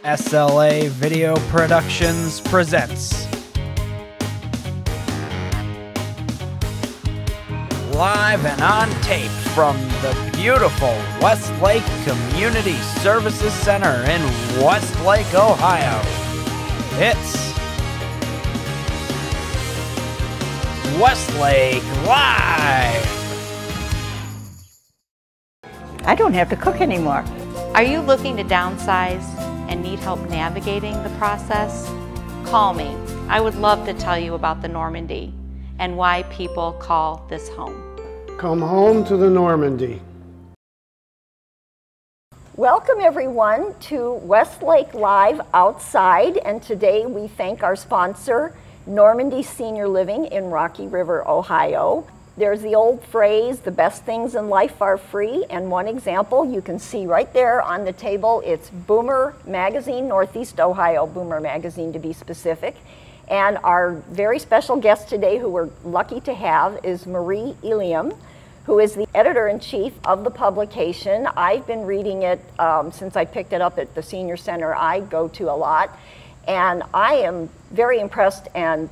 SLA Video Productions presents live and on tape from the beautiful Westlake Community Services Center in Westlake, Ohio. It's Westlake Live! I don't have to cook anymore. Are you looking to downsize and need help navigating the process? Call me. I would love to tell you about the Normandy and why people call this home. Come home to the Normandy. Welcome everyone to Westlake Live Outside, and today we thank our sponsor, Normandy Senior Living in Rocky River, Ohio. There's the old phrase, the best things in life are free, and one example you can see right there on the table. It's Boomer Magazine, Northeast Ohio Boomer Magazine to be specific. And our very special guest today, who we're lucky to have, is Marie Elium, who is the editor-in-chief of the publication. I've been reading it since I picked it up at the senior center I go to a lot, and I am very impressed and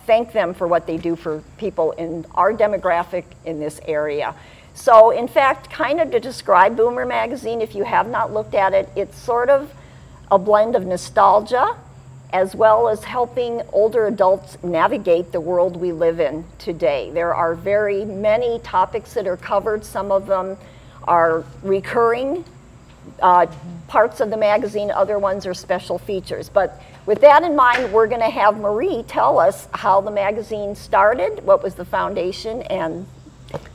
thank them for what they do for people in our demographic in this area. So in fact, kind of to describe Boomer Magazine, if you have not looked at it, it's sort of a blend of nostalgia as well as helping older adults navigate the world we live in today. There are very many topics that are covered. Some of them are recurring parts of the magazine, other ones are special features. But with that in mind, we're going to have Marie tell us how the magazine started, what was the foundation, and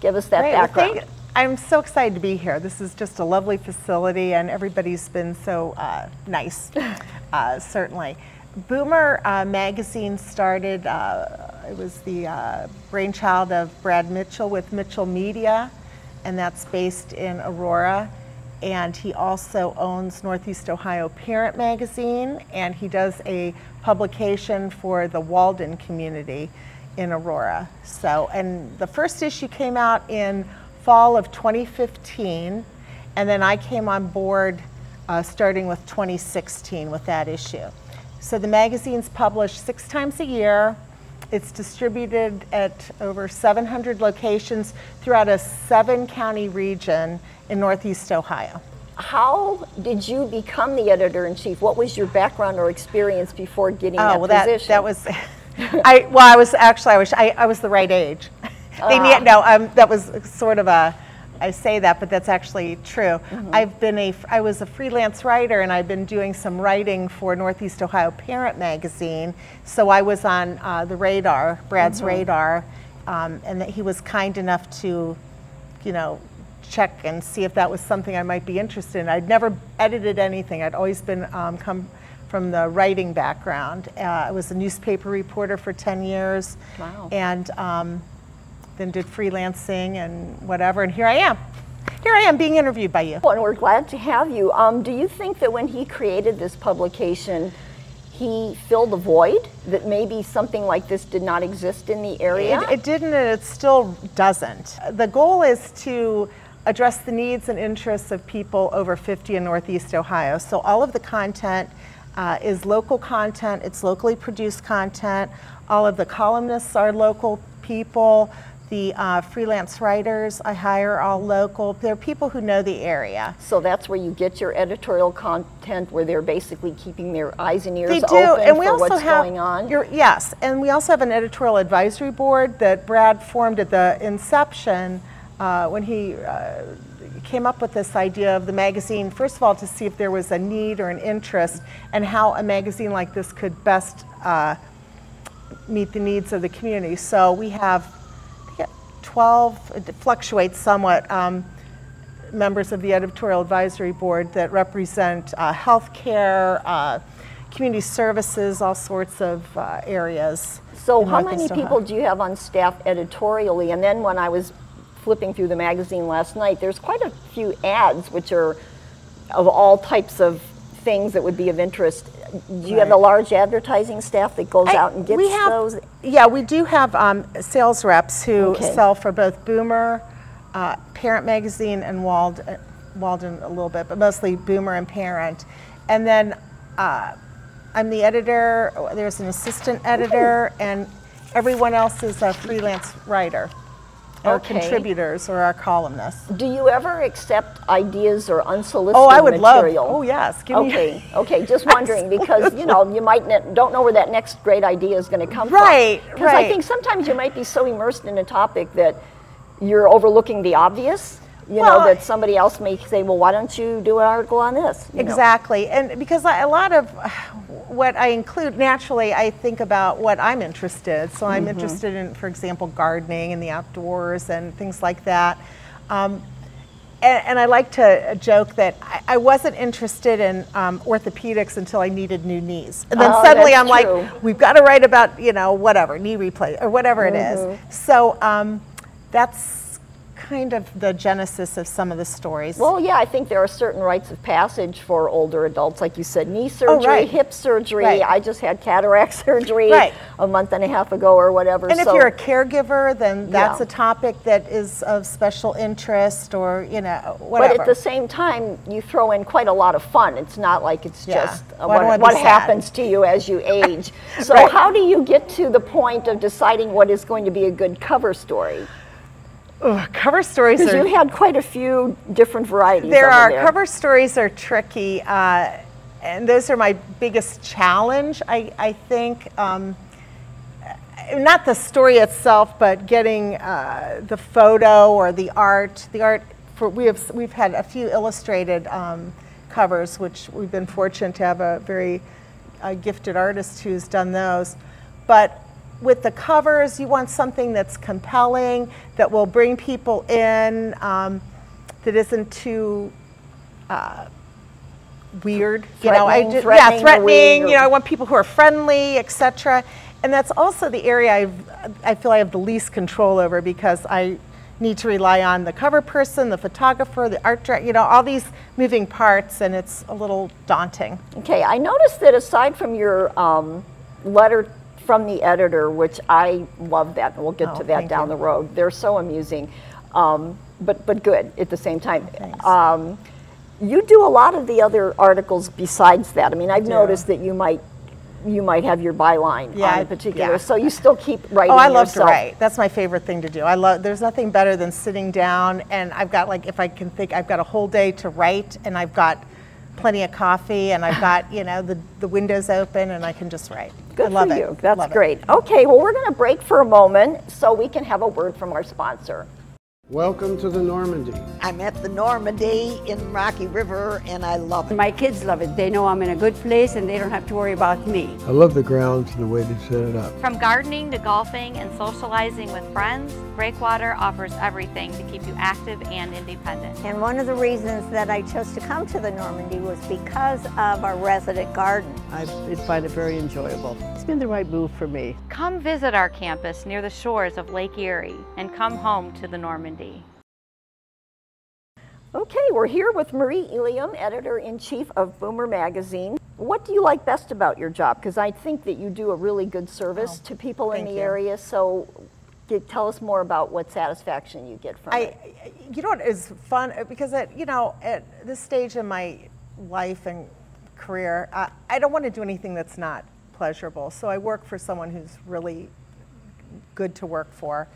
give us that background. Well, I'm so excited to be here. This is just a lovely facility, and everybody's been so nice, certainly. Boomer Magazine started, it was the brainchild of Brad Mitchell with Mitchell Media, and that's based in Aurora. And he also owns Northeast Ohio Parent Magazine, and he does a publication for the Walden community in Aurora. So, and the first issue came out in fall of 2015, and then I came on board starting with 2016 with that issue. So the magazine's published 6 times a year. It's distributed at over 700 locations throughout a 7-county region in Northeast Ohio. How did you become the editor-in-chief? What was your background or experience before getting that position? That was, I was the right age. That was sort of a, I say that, but that's actually true. Mm-hmm. I was a freelance writer, and I've been doing some writing for Northeast Ohio Parent Magazine. So I was on the radar, Brad's radar, and that he was kind enough to, check and see if that was something I might be interested in. I'd never edited anything. I'd always been come from the writing background. I was a newspaper reporter for 10 years. Wow. And then did freelancing and whatever, and here I am. Here I am being interviewed by you. Well, and we're glad to have you. Do you think that when he created this publication, he filled a void, that maybe something like this did not exist in the area? It didn't, and it still doesn't. The goal is to address the needs and interests of people over 50 in Northeast Ohio. So all of the content is local content, it's locally produced content. All of the columnists are local people. The freelance writers I hire are all local. They're people who know the area. So that's where you get your editorial content, where they're basically keeping their eyes and ears open for what's going on? Yes, and we also have an editorial advisory board that Brad formed at the inception when he came up with this idea of the magazine, first of all, to see if there was a need or an interest and how a magazine like this could best meet the needs of the community. So we have 12, it fluctuates somewhat, members of the editorial advisory board that represent healthcare, community services, all sorts of areas. So how many people do you have on staff editorially? And then when I was flipping through the magazine last night, there's quite a few ads which are of all types of things that would be of interest. Do you have a large advertising staff that goes out and gets those? Yeah, we do have sales reps who sell for both Boomer, Parent Magazine, and Walden a little bit, but mostly Boomer and Parent. And then I'm the editor, there's an assistant editor, and everyone else is a freelance writer, or contributors, or our columnists. Do you ever accept ideas or unsolicited Oh, I would material? love, oh yes. Give me, Okay, just wondering, because, you know, you might don't know where that next great idea is going to come right, from. Because I think sometimes you might be so immersed in a topic that you're overlooking the obvious. You know, that somebody else may say, well, why don't you do an article on this? Exactly. And because a lot of what I include, naturally, I think about what I'm interested. So I'm interested in, for example, gardening and the outdoors and things like that. And I like to joke that I wasn't interested in orthopedics until I needed new knees. And then suddenly I'm like, we've got to write about, you know, whatever, knee replay or whatever it is. So that's kind of the genesis of some of the stories. Well, yeah, I think there are certain rites of passage for older adults, like you said, knee surgery, hip surgery. I just had cataract surgery a month and a half ago or whatever. And if you're a caregiver, then that's a topic that is of special interest, or, you know, whatever. But at the same time, you throw in quite a lot of fun. It's not like it's just what happens to you as you age. So how do you get to the point of deciding what is going to be a good cover story? Cover stories are... Because you had quite a few different varieties. Cover stories are tricky, and those are my biggest challenge, I think. Not the story itself, but getting the photo or the art. The art, we've had a few illustrated covers, which we've been fortunate to have a very gifted artist who's done those. But with the covers, you want something that's compelling, that will bring people in, that isn't too weird. Threatening. You know, I want people who are friendly, etc. And that's also the area I feel I have the least control over, because I need to rely on the cover person, the photographer, the art director, you know, all these moving parts, and it's a little daunting. Okay, I noticed that aside from your letter from the editor, which I love that, and we'll get to that down the road. They're so amusing, but good at the same time. You do a lot of the other articles besides that. I mean, I've noticed that you might have your byline on a particular, so you still keep writing. Oh, I love to write. That's my favorite thing to do. There's nothing better than sitting down, and I've got, like, if I can think, I've got a whole day to write, and I've got plenty of coffee, and I've got, you know, the windows open, and I can just write. Good for you. That's great. Okay, well, we're going to break for a moment so we can have a word from our sponsor. Welcome to the Normandy. I'm at the Normandy in Rocky River, and I love it. My kids love it. They know I'm in a good place, and they don't have to worry about me. I love the grounds and the way they set it up. From gardening to golfing and socializing with friends, Breakwater offers everything to keep you active and independent. And one of the reasons that I chose to come to the Normandy was because of our resident garden. I find it very enjoyable. It's been the right move for me. Come visit our campus near the shores of Lake Erie and come home to the Normandy. Okay, we're here with Marie Elium, editor-in-chief of Boomer Magazine. What do you like best about your job? Because I think that you do a really good service to people in the area. So tell us more about what satisfaction you get from it. You know what is fun? Because you know, at this stage in my life and career, I don't want to do anything that's not pleasurable. So I work for someone who's really good to work for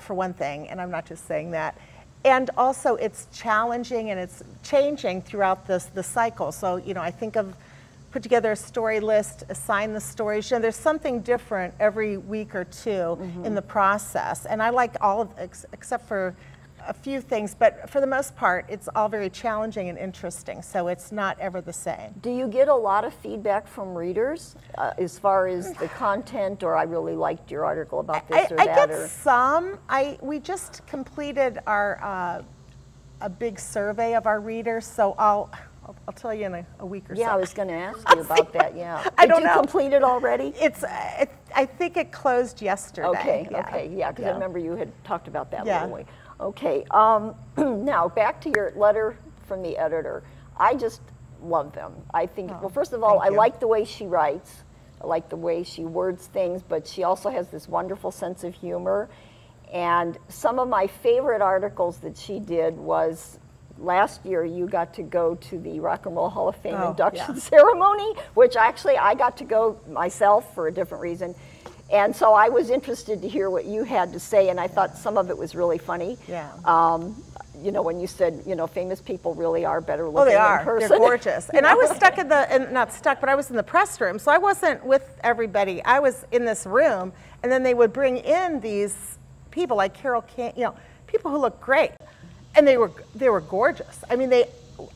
one thing, and I'm not just saying that. And also, it's challenging and it's changing throughout the cycle. So, you know, I think of put together a story list, assign the stories. You know, there's something different every week or two in the process. And I like all of, except for a few things, but for the most part, it's all very challenging and interesting. So it's not ever the same. Do you get a lot of feedback from readers as far as the content, or I really liked your article about this or that? I get some. We just completed our a big survey of our readers, so I'll tell you in a week or so. Yeah, I was going to ask you about that. Yeah, Did you complete it already? I think it closed yesterday. Okay, because I remember you had talked about that a little way. Okay, now back to your letter from the editor. I just love them. I think, well, first of all, I like the way she writes. I like the way she words things, but she also has this wonderful sense of humor. And some of my favorite articles that she did was last year you got to go to the Rock and Roll Hall of Fame induction ceremony, which actually I got to go myself for a different reason. And so I was interested to hear what you had to say, and I thought some of it was really funny. Yeah. You know, when you said, you know, famous people really are better looking in person. They're gorgeous. And I was stuck in the, not stuck, but I was in the press room, so I wasn't with everybody. I was in this room, and then they would bring in these people like Carol King, you know, people who look great. And they were gorgeous. I mean, they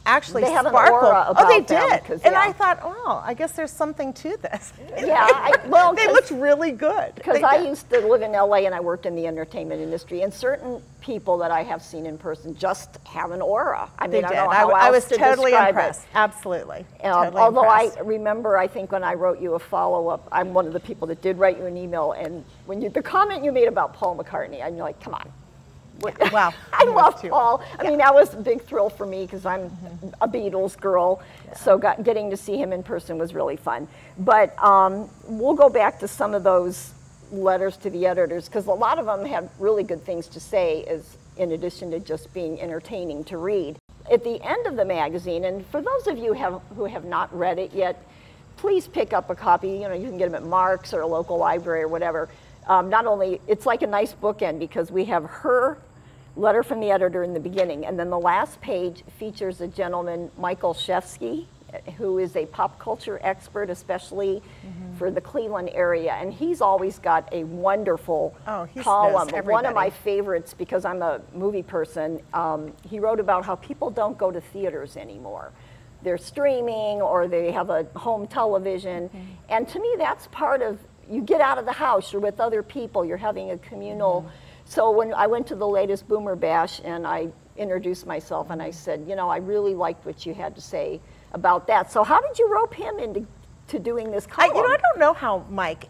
actually have sparkled. An aura about they them, did. And I thought, oh, I guess there's something to this. Yeah, well, they looked really good. Because I used to live in LA and I worked in the entertainment industry, and certain people that I have seen in person just have an aura. I mean, I don't know how else I was to totally describe impressed. It. Absolutely. Although I remember, I think when I wrote you a follow-up, I'm one of the people that did write you an email, and when the comment you made about Paul McCartney, I'm like, come on. Wow. I love Paul. I mean, that was a big thrill for me because I'm a Beatles girl. Yeah. So getting to see him in person was really fun. But we'll go back to some of those letters to the editors because a lot of them have really good things to say in addition to just being entertaining to read. At the end of the magazine, and for those of you who have not read it yet, please pick up a copy. You know, you can get them at Mark's or a local library or whatever. Not only, it's like a nice bookend because we have her letter from the editor in the beginning, and then the last page features a gentleman, Michael Shefsky, who is a pop culture expert, especially for the Cleveland area, and he's always got a wonderful column. One of my favorites, because I'm a movie person, he wrote about how people don't go to theaters anymore. They're streaming or they have a home television, and to me that's part of, you get out of the house, you're with other people, you're having a communal. So when I went to the latest Boomer Bash and I introduced myself and I said, you know, I really liked what you had to say about that. So how did you rope him into doing this column? I don't know how Mike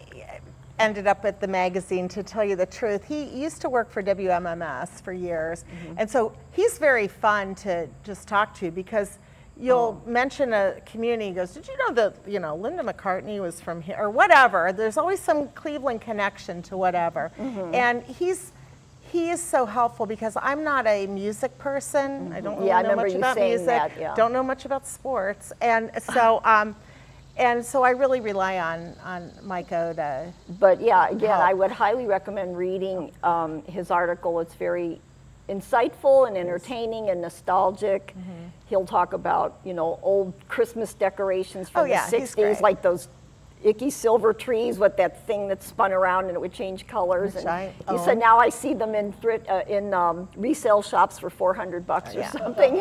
ended up at the magazine, to tell you the truth. He used to work for WMMS for years, and so he's very fun to just talk to because you'll mention a community, he goes, did you know that, you know, Linda McCartney was from here, or whatever. There's always some Cleveland connection to whatever. And he is so helpful because I'm not a music person. I don't really know much about music. Don't know much about sports, and so I really rely on Mike O to. But yeah, again, I would highly recommend reading his article. It's very insightful and entertaining and nostalgic. He'll talk about, you know, old Christmas decorations from the 60s, like those icky silver trees with that thing that spun around and it would change colors. And he said now I see them in resale shops for $400 or something,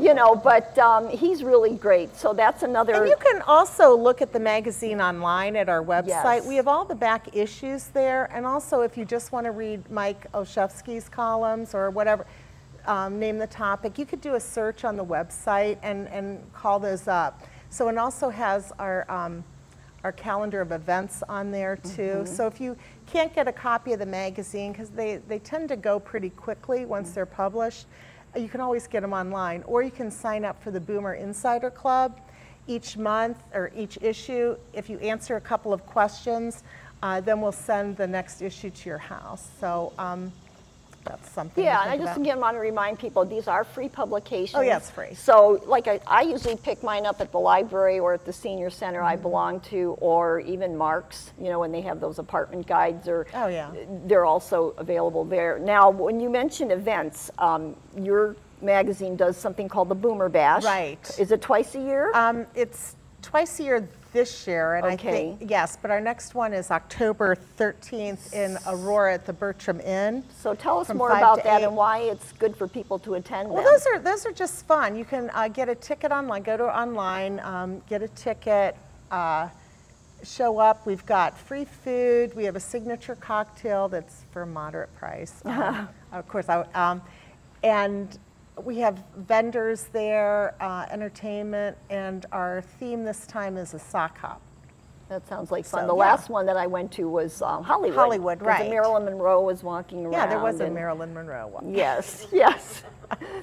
you know. But he's really great. So that's another. And you can also look at the magazine online at our website. We have all the back issues there, and also if you just want to read Mike Olszewski's columns or whatever. Name the topic. You could do a search on the website and call those up. So it also has our calendar of events on there too. So if you can't get a copy of the magazine, because they tend to go pretty quickly once they're published, you can always get them online. Or you can sign up for the Boomer Insider Club each month or each issue. If you answer a couple of questions, then we'll send the next issue to your house. So that's something. Yeah, and I just again want to remind people these are free publications. Oh yeah, it's free. So like I usually pick mine up at the library or at the senior center I belong to, or even Mark's, you know, when they have those apartment guides, or they're also available there. Now, when you mention events, your magazine does something called the Boomer Bash. Right. Is it twice a year? It's twice a year this year, and I think, yes, but our next one is October 13th in Aurora at the Bertram Inn. So tell us more about that and why it's good for people to attend. Well, those are just fun. You can get a ticket online, go to online, get a ticket, show up. We've got free food. We have a signature cocktail that's for a moderate price. Of course, and we have vendors there, entertainment, and our theme this time is a sock hop. That sounds like fun. The last one that I went to was Hollywood. Hollywood, right. Marilyn Monroe was walking around. Yeah, there was a Marilyn Monroe one. Yes, yes.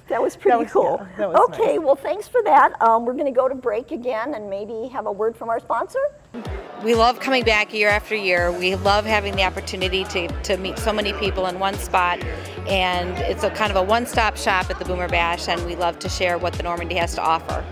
That was pretty cool. Yeah, that was nice. Well, thanks for that. We're going to go to break again and maybe have a word from our sponsor. We love coming back year after year. We love having the opportunity to meet so many people in one spot. And it's a kind of a one-stop shop at the Boomer Bash, and we love to share what the Normandy has to offer.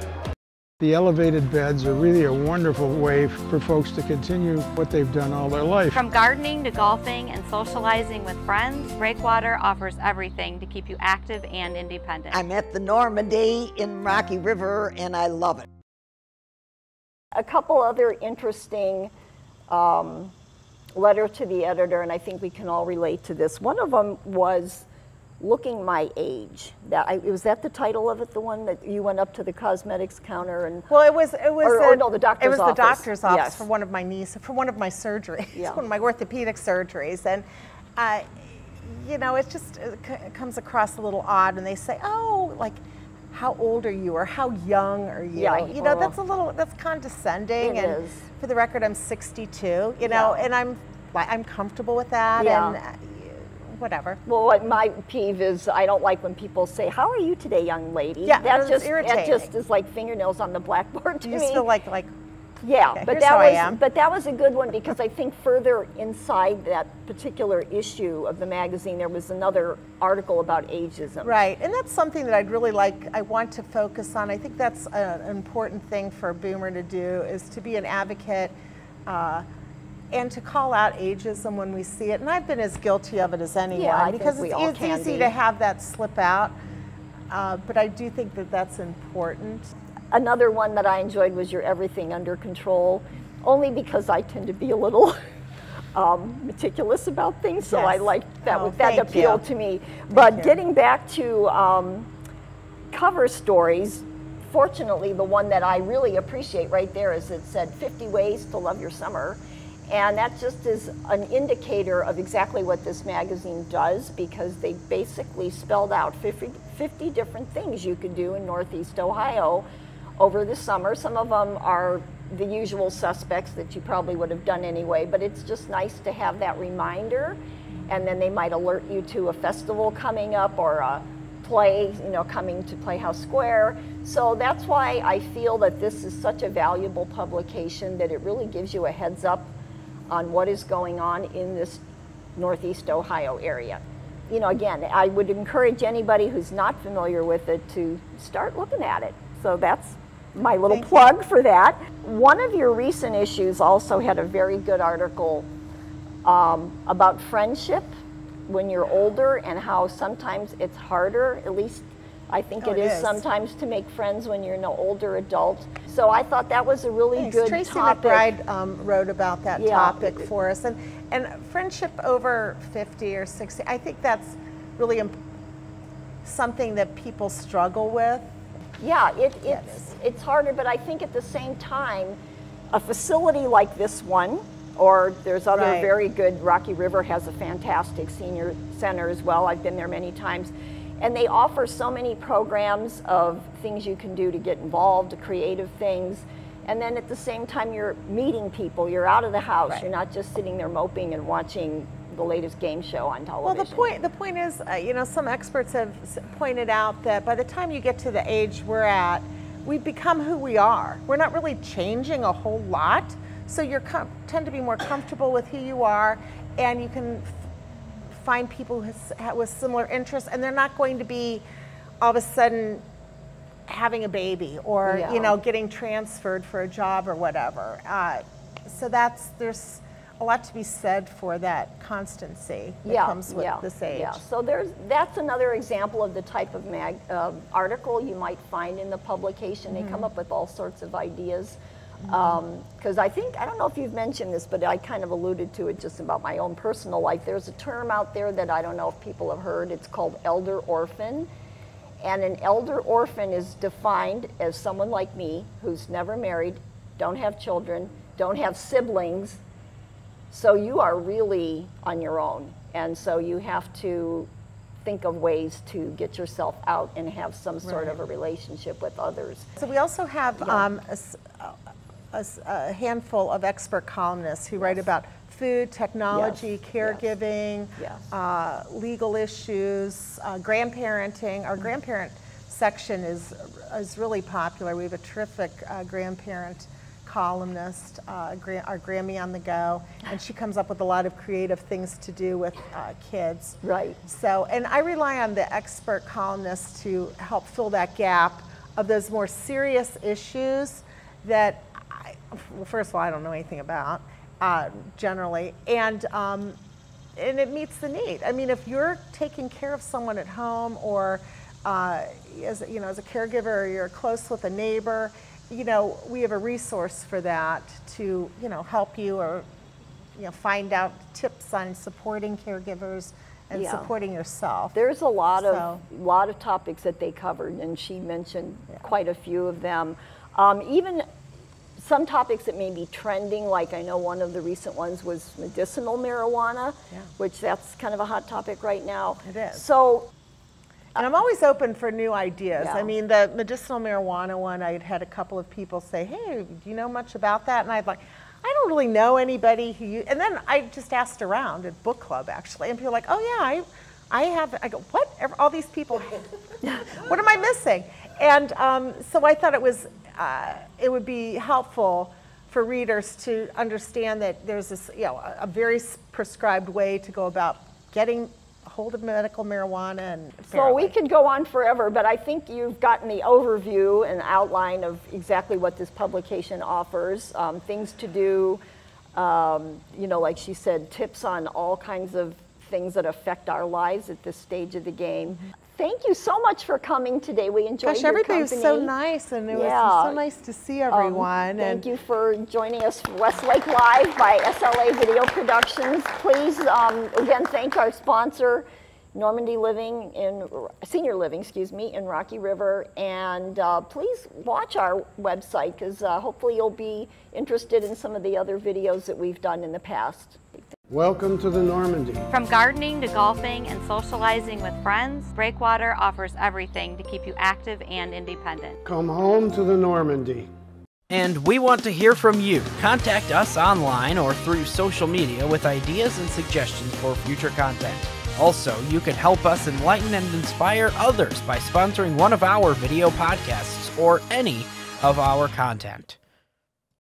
The elevated beds are really a wonderful way for folks to continue what they've done all their life. From gardening to golfing and socializing with friends, Breakwater offers everything to keep you active and independent. I'm at the Normandy in Rocky River, and I love it. A couple other interesting letter to the editor, and I think we can all relate to this. One of them was looking my age. Was that the title of it? The one that you went up to the cosmetics counter and? Well, it was the doctor's office. It was the doctor's office yes. for one of my nieces, for one of my surgeries, yeah. one of my orthopedic surgeries, and you know, it comes across a little odd when they say, "Oh, like, how old are you?" or "How young are you?" Yeah, you know, that's condescending. It and is. For the record, I'm 62. You know, and I'm comfortable with that. Yeah. And, whatever. Well, what my peeve is, I don't like when people say, "How are you today, young lady?" Yeah, that irritating. just is like fingernails on the blackboard to you me. just feel like yeah, okay, but that was a good one, because I think further inside that particular issue of the magazine, there was another article about ageism. Right, and that's something that I'd really like, I want to focus on. I think that's an important thing for a Boomer to do, is to be an advocate and to call out ageism when we see it. And I've been as guilty of it as anyone, because it's easy to have that slip out. But I do think that that's important. Another one that I enjoyed was your everything under control, only because I tend to be a little meticulous about things, so I like that. That appealed to me. But getting back to cover stories, fortunately, the one that I really appreciate right there is it said 50 ways to love your summer. And that just is an indicator of exactly what this magazine does, because they basically spelled out 50 different things you could do in Northeast Ohio over the summer. Some of them are the usual suspects that you probably would have done anyway, but it's just nice to have that reminder. And then they might alert you to a festival coming up, or a play, you know, coming to Playhouse Square. So that's why I feel that this is such a valuable publication, that it really gives you a heads up on what is going on in this Northeast Ohio area. You know, again, I would encourage anybody who's not familiar with it to start looking at it. So that's my little plug for that. One of your recent issues also had a very good article about friendship when you're older, and how sometimes it's harder, at least I think it is sometimes, to make friends when you're an older adult. So I thought that was a really good Tracy topic. McBride wrote about that topic for us. And friendship over 50 or 60, I think that's really something that people struggle with. Yeah, it's harder, but I think at the same time, a facility like this one, or there's other very good, Rocky River has a fantastic senior center as well. I've been there many times. And they offer so many programs of things you can do to get involved, creative things. And then at the same time, you're meeting people, you're out of the house, you're not just sitting there moping and watching the latest game show on television. Well, the point is, you know, some experts have pointed out that by the time you get to the age we're at, we become who we are. We're not really changing a whole lot. So you tend to be more comfortable with who you are, and you can find people with similar interests, and they're not going to be all of a sudden having a baby, or you know, getting transferred for a job or whatever. So there's a lot to be said for that constancy that comes with this age. Yeah, so that's another example of the type of article you might find in the publication. They come up with all sorts of ideas. Because I don't know if you've mentioned this, but I kind of alluded to it just about my own personal life. There's a term out there that I don't know if people have heard. It's called elder orphan. And an elder orphan is defined as someone like me who's never married, don't have children, don't have siblings. So you are really on your own. And so you have to think of ways to get yourself out and have some sort of a relationship with others. So we also have a handful of expert columnists who write about food, technology, caregiving, legal issues, grandparenting. Our grandparent section is really popular. We have a terrific grandparent columnist, our Grammy on the Go, and she comes up with a lot of creative things to do with kids. Right. So, and I rely on the expert columnists to help fill that gap of those more serious issues that, well, first of all, I don't know anything about generally, and it meets the need. I mean, if you're taking care of someone at home, or as a caregiver, or you're close with a neighbor, we have a resource for that to help you, or find out tips on supporting caregivers and supporting yourself. There's a lot of topics that they covered, and she mentioned quite a few of them. Even some topics that may be trending, like I know one of the recent ones was medicinal marijuana, which that's kind of a hot topic right now. It is. So, and I'm always open for new ideas. I mean, the medicinal marijuana one, I'd had a couple of people say, hey, do you know much about that? And I'd like, I don't really know anybody who, and then I just asked around at book club, actually, and people were like, oh yeah, I go, what? All these people, what am I missing? And so I thought it would be helpful for readers to understand that there's this, a very prescribed way to go about getting a hold of medical marijuana. And so we could go on forever, but I think you've gotten the overview and outline of exactly what this publication offers, things to do, like she said, tips on all kinds of things that affect our lives at this stage of the game. Thank you so much for coming today. We enjoyed your everybody company. was so nice, and it was so nice to see everyone. Thank you for joining us for Westlake Live by SLA Video Productions. Please, again, thank our sponsor, Senior Living, in Rocky River. And please watch our website, because hopefully you'll be interested in some of the other videos that we've done in the past. Welcome to the Normandy. From gardening to golfing and socializing with friends, Breakwater offers everything to keep you active and independent. Come home to the Normandy. And we want to hear from you. Contact us online or through social media with ideas and suggestions for future content. Also, you can help us enlighten and inspire others by sponsoring one of our video podcasts or any of our content.